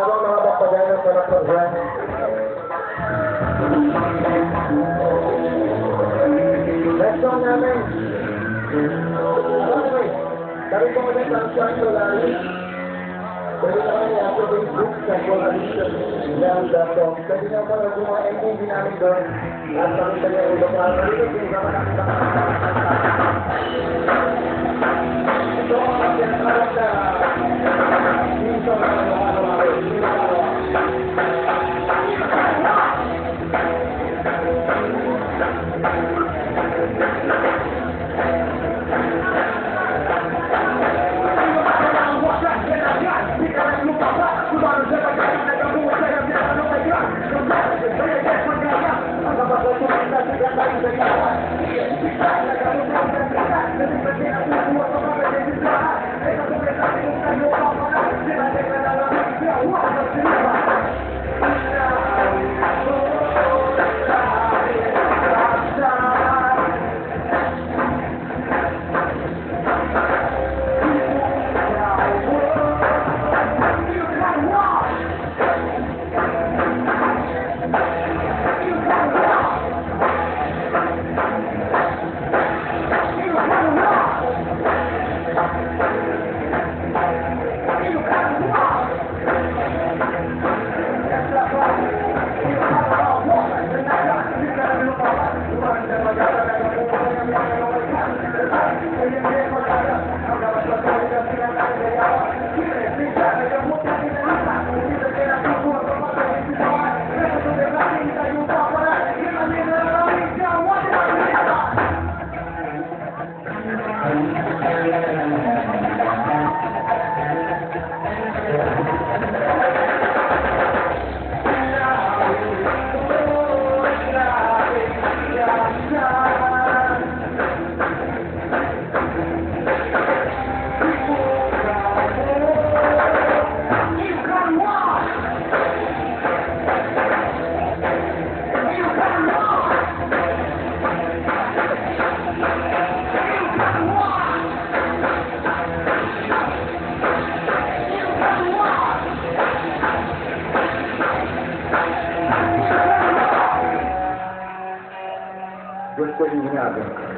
Dalawang mga bakpagano sa napagyan. Next song namin. Okay. Sabi ko ulit ang Sean Solari. Pwede naman yung ako Facebook sa Coalition ng Datong. Pwede naman pala yung mga MTV namin doon. At pakita niyo yung lokal. Dito yung naman ang ito ang pinakalat na dito ang gusto niyo ginagawa.